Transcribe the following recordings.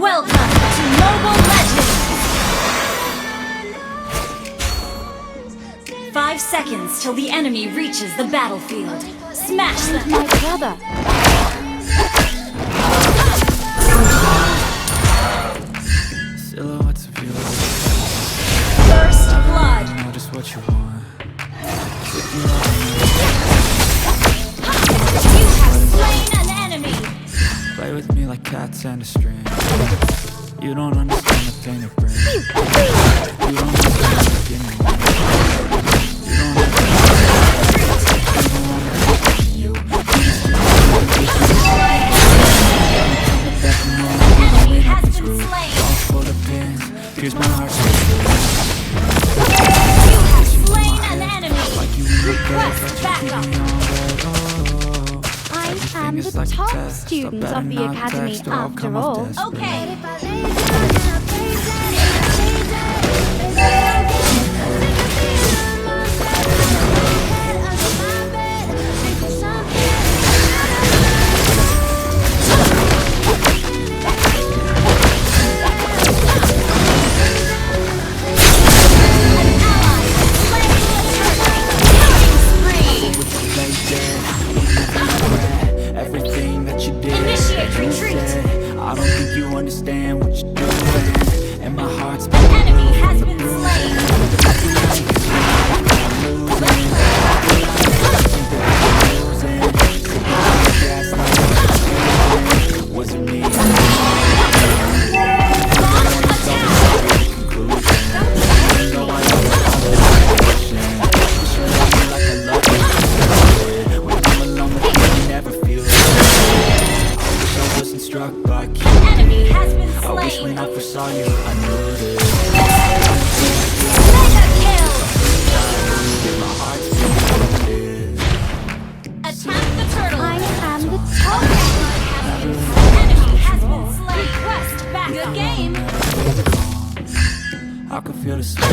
Welcome to Mobile Legends! 5 seconds till the enemy reaches the battlefield. Smash them! My brother. Silhouettes of you. First blood. I know just what you want. You have slain an enemy! Play with me like cats and a string. You don't understand the pain it brings. You don't understand the pain it brings. You don't understand you. Enemy has been slain! All full of pins. Here's my heart. You have slain an enemy! Like you Request backup! I am the top student of the academy after all. Okay. Everything that you did, Initiate retreat. I don't think you understand what you're doing. And my heart's been Enemy has been slain! Was it me? Struck by Enemy has been I wish slain! when I first saw you, I knew this. Mega kill! My heart's been Attack the turtle! I am the top. Enemy has been slain! Request back good game! I can feel the sweat.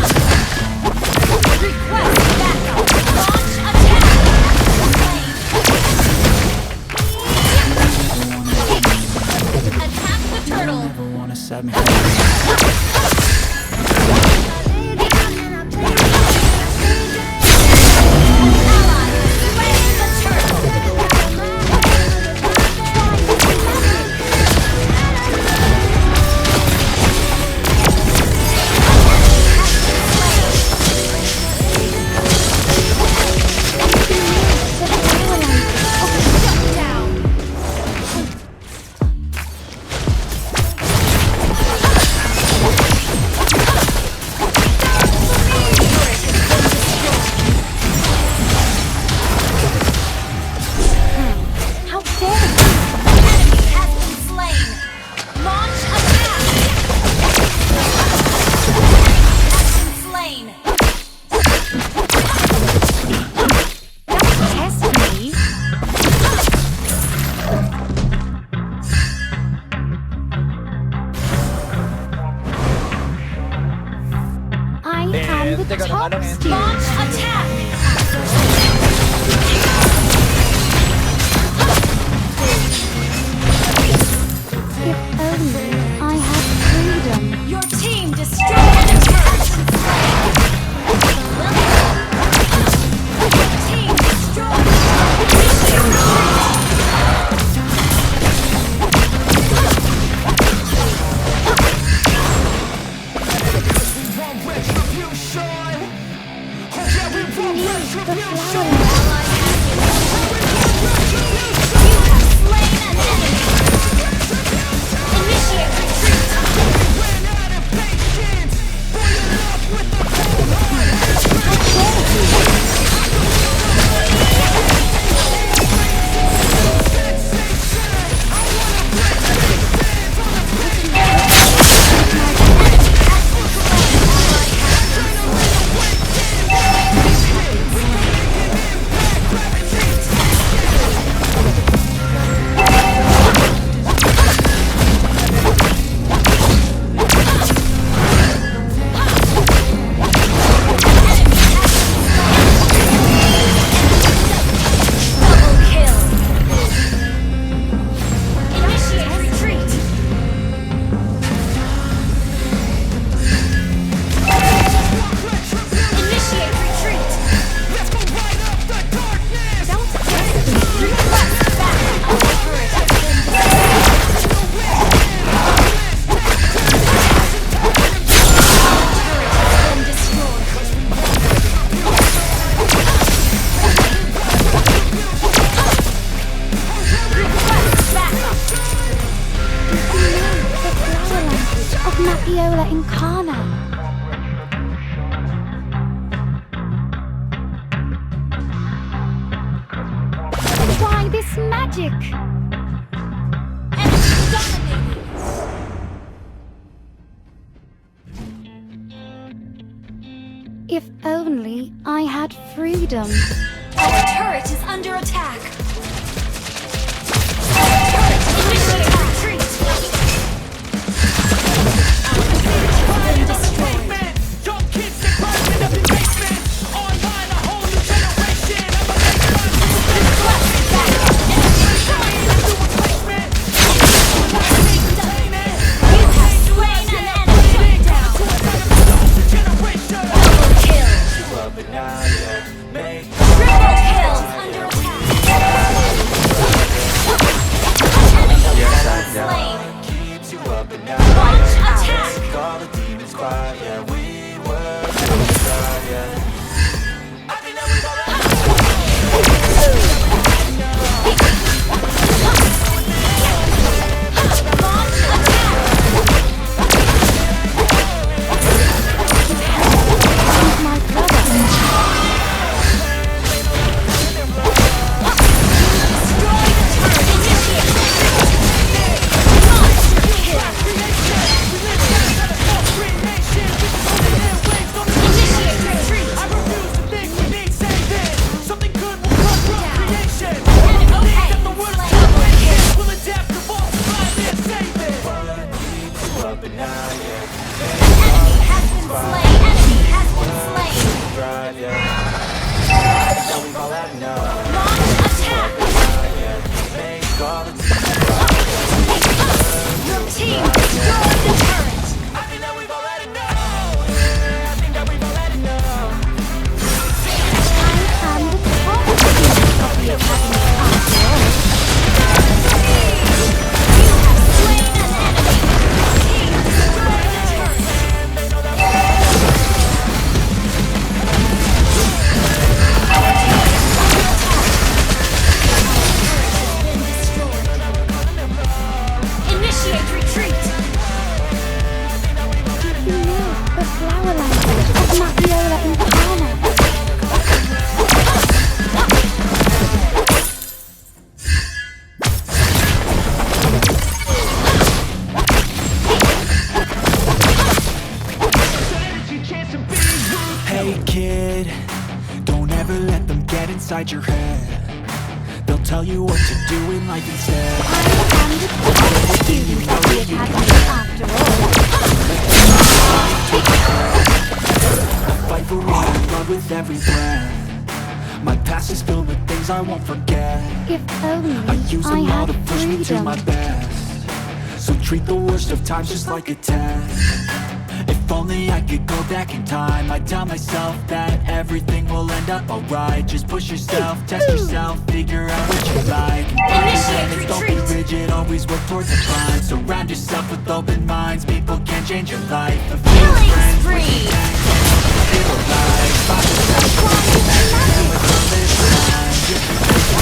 Request backup! Launch attack! Attack the turtle! Never wanna set me Top student. Launch attack! If only I had freedom. Your team destroyed an turret! Your team destroyed! Ailo in Karna. Try this magic. If only I had freedom. Our turret is under attack. Initiate retreat. Inside your head, they'll tell you what to do in life instead. I am the top student of the academy after all. I fight for what I love with every breath. My past is filled with things I won't forget. If only I use them all had to push me to freedom. my best. So treat the worst of times just like a test. If only I could go back in time, I'd tell myself that everything will end up alright. Just push yourself, test yourself, figure out what you like. Initiate Don't be retreat. rigid, always work towards a climb. Surround yourself with open minds, people can change your life. A few Killing friends, spree. feel alive. Find yourself, and with all this time, just